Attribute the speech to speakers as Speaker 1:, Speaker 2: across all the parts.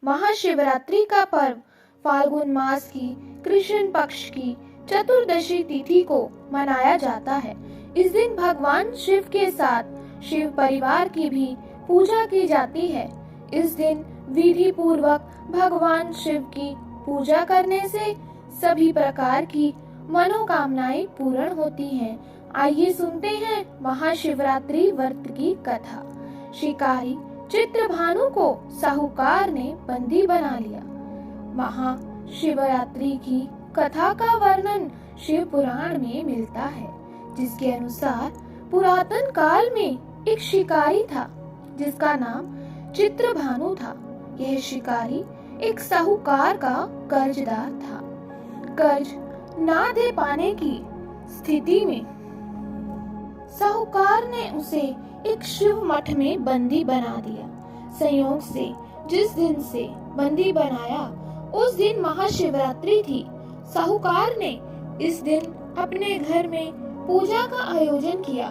Speaker 1: महाशिवरात्रि का पर्व फाल्गुन मास की कृष्ण पक्ष की चतुर्दशी तिथि को मनाया जाता है। इस दिन भगवान शिव के साथ शिव परिवार की भी पूजा की जाती है। इस दिन विधि पूर्वक भगवान शिव की पूजा करने से सभी प्रकार की मनोकामनाएं पूर्ण होती हैं। आइए सुनते हैं महाशिवरात्रि व्रत की कथा। शिकारी चित्रभानु को साहूकार ने बंदी बना लिया। महाशिवरात्रि की कथा का वर्णन शिव पुराण में मिलता है, जिसके अनुसार पुरातन काल में एक शिकारी था जिसका नाम चित्रभानु था। यह शिकारी एक साहूकार का कर्जदार था। कर्ज ना दे पाने की स्थिति में साहूकार ने उसे एक शिव मठ में बंदी बना दिया। संयोग से जिस दिन से बंदी बनाया उस दिन महाशिवरात्रि थी। साहूकार ने इस दिन अपने घर में पूजा का आयोजन किया।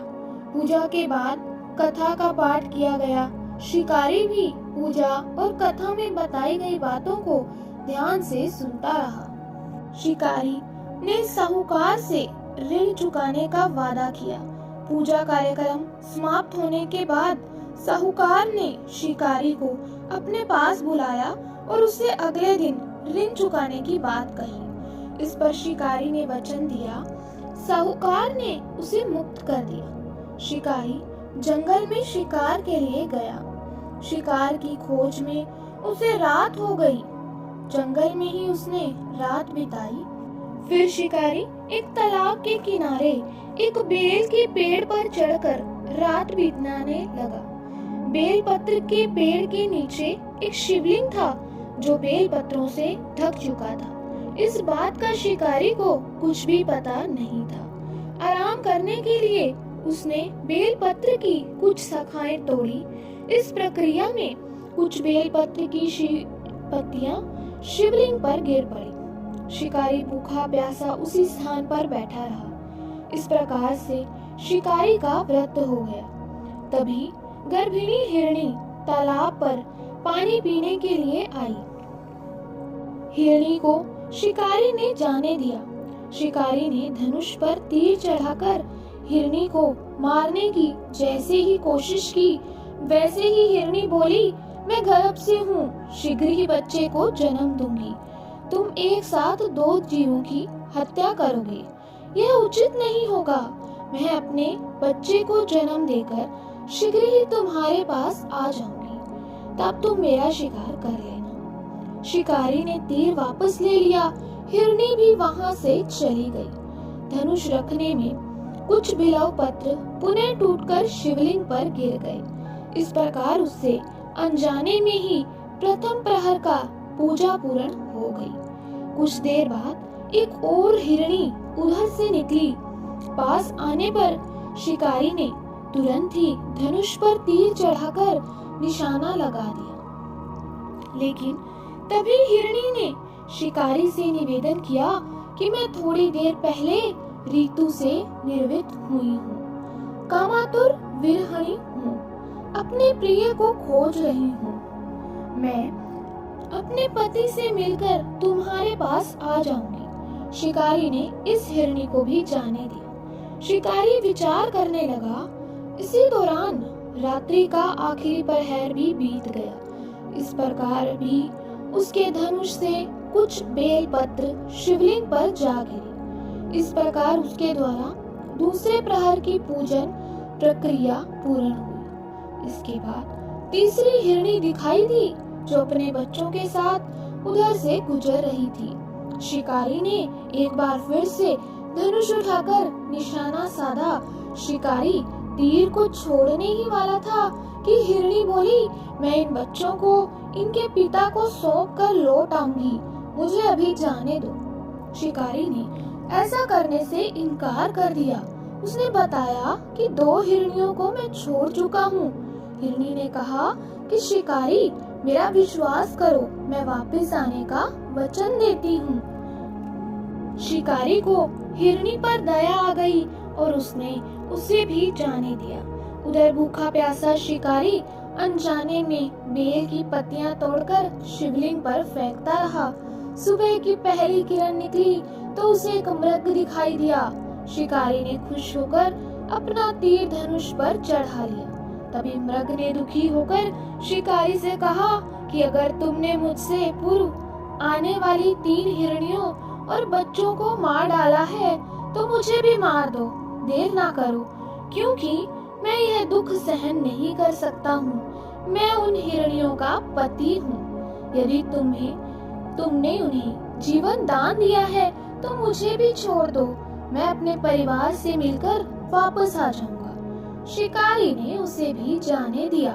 Speaker 1: पूजा के बाद कथा का पाठ किया गया। शिकारी भी पूजा और कथा में बताई गई बातों को ध्यान से सुनता रहा। शिकारी ने साहूकार से ऋण चुकाने का वादा किया। पूजा कार्यक्रम समाप्त होने के बाद साहूकार ने शिकारी को अपने पास बुलाया और उससे अगले दिन ऋण चुकाने की बात कही। इस पर शिकारी ने वचन दिया। साहूकार ने उसे मुक्त कर दिया। शिकारी जंगल में शिकार के लिए गया। शिकार की खोज में उसे रात हो गई। जंगल में ही उसने रात बिताई। फिर शिकारी एक तालाब के किनारे एक बेल के पेड़ पर चढ़कर रात बिताने लगा। बेल पत्र के पेड़ के नीचे एक शिवलिंग था जो बेल पत्रों से ढक चुका था। इस बात का शिकारी को कुछ भी पता नहीं था। आराम करने के लिए उसने बेल पत्र की कुछ शाखाएं तोड़ी। इस प्रक्रिया में कुछ बेल पत्र की पत्तियां शिवलिंग पर गिर पड़ी। शिकारी भूखा प्यासा उसी स्थान पर बैठा रहा। इस प्रकार से शिकारी का व्रत हो गया। तभी गर्भिणी हिरणी तालाब पर पानी पीने के लिए आई। हिरणी को शिकारी ने जाने दिया। शिकारी ने धनुष पर तीर चढ़ाकर हिरणी को मारने की जैसे ही कोशिश की, वैसे ही हिरणी बोली, मैं गर्भ से हूँ, शीघ्र ही बच्चे को जन्म दूंगी। तुम एक साथ दो जीवों की हत्या करोगे, यह उचित नहीं होगा। मैं अपने बच्चे को जन्म देकर शीघ्र ही तुम्हारे पास आ जाऊंगी, तब तुम मेरा शिकार कर लेना। शिकारी ने तीर वापस ले लिया। हिरणी भी वहां से चली गई। धनुष रखने में कुछ बिलव पत्र पुनः टूटकर शिवलिंग पर गिर गए। इस प्रकार उससे अनजाने में ही प्रथम प्रहर का पूजा पूर्ण हो गई। कुछ देर बाद एक और हिरणी उधर से निकली। पास आने पर शिकारी ने तुरंत ही धनुष पर तीर चढ़ाकर निशाना लगा दिया। लेकिन तभी हिरणी ने शिकारी से निवेदन किया कि मैं थोड़ी देर पहले ऋतु से निर्वित हुई हूँ, कामातुर विरहिणी हूँ, अपने प्रिय को खोज रही हूँ। मैं अपने पति से मिलकर तुम्हारे पास आ जाऊंगी। शिकारी ने इस हिरणी को भी जाने दिया। शिकारी विचार करने लगा। इसी दौरान रात्रि का आखिरी प्रहर भी बीत गया। इस प्रकार भी उसके धनुष से कुछ बेल पत्र शिवलिंग पर जा गिरे। इस प्रकार उसके द्वारा दूसरे प्रहर की पूजन प्रक्रिया पूर्ण हुई। इसके बाद तीसरी हिरणी दिखाई दी जो अपने बच्चों के साथ उधर से गुजर रही थी। शिकारी ने एक बार फिर से धनुष उठाकर निशाना साधा। शिकारी तीर को छोड़ने ही वाला था कि हिरणी बोली, मैं इन बच्चों को इनके पिता को सौंप कर लौट आऊंगी, मुझे अभी जाने दो। शिकारी ने ऐसा करने से इनकार कर दिया। उसने बताया कि दो हिरनियों को मैं छोड़ चुका हूँ। हिरणी ने कहा कि शिकारी, मेरा विश्वास करो, मैं वापस आने का वचन देती हूँ। शिकारी को हिरणी पर दया आ गई और उसने उसे भी जाने दिया। उधर भूखा प्यासा शिकारी अनजाने में बेल की पत्तियां तोड़कर शिवलिंग पर फेंकता रहा। सुबह की पहली किरण निकली तो उसे एक मृग दिखाई दिया। शिकारी ने खुश होकर अपना तीर धनुष पर चढ़ा लिया। तभी मृग ने दुखी होकर शिकारी से कहा कि अगर तुमने मुझसे पूर्व आने वाली 3 हिरणियों और बच्चों को मार डाला है तो मुझे भी मार दो, देर ना करो, क्योंकि मैं यह दुख सहन नहीं कर सकता हूँ। मैं उन हिरणियों का पति हूँ। यदि तुमने उन्हें जीवन दान दिया है तो मुझे भी छोड़ दो, मैं अपने परिवार से मिलकर वापस आ जाऊंगा। शिकारी ने उसे भी जाने दिया।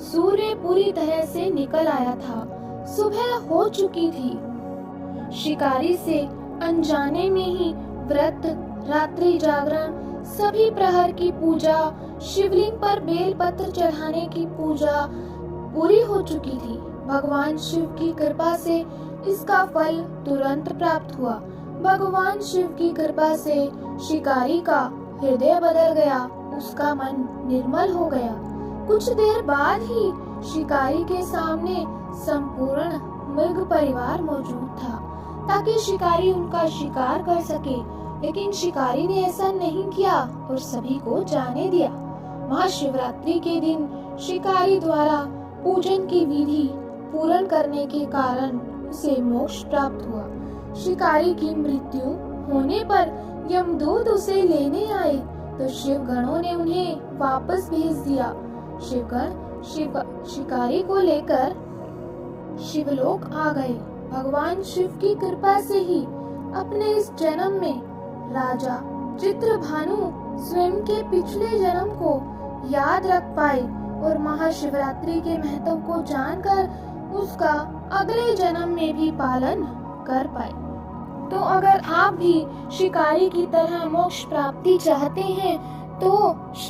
Speaker 1: सूर्य पूरी तरह से निकल आया था, सुबह हो चुकी थी। शिकारी से अनजाने में ही व्रत, रात्रि जागरण, सभी प्रहर की पूजा, शिवलिंग पर बेलपत्र चढ़ाने की पूजा पूरी हो चुकी थी। भगवान शिव की कृपा से इसका फल तुरंत प्राप्त हुआ। भगवान शिव की कृपा से शिकारी का हृदय बदल गया, उसका मन निर्मल हो गया। कुछ देर बाद ही शिकारी के सामने संपूर्ण मृग परिवार मौजूद था ताकि शिकारी उनका शिकार कर सके, लेकिन शिकारी ने ऐसा नहीं किया और सभी को जाने दिया। महाशिवरात्रि के दिन शिकारी द्वारा पूजन की विधि पूर्ण करने के कारण उसे मोक्ष प्राप्त हुआ। शिकारी की मृत्यु होने पर यमदूत उसे लेने आए तो शिवगणों ने उन्हें वापस भेज दिया। शिवगण शिकारी को लेकर शिवलोक आ गए। भगवान शिव की कृपा से ही अपने इस जन्म में राजा चित्रभानु स्वयं के पिछले जन्म को याद रख पाए और महाशिवरात्रि के महत्व को जानकर उसका अगले जन्म में भी पालन कर पाए। तो अगर आप भी शिकारी की तरह मोक्ष प्राप्ति चाहते हैं तो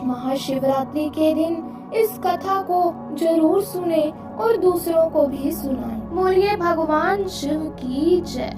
Speaker 1: महाशिवरात्रि के दिन इस कथा को जरूर सुने और दूसरों को भी सुनाएं। बोलिए भगवान शिव की जय।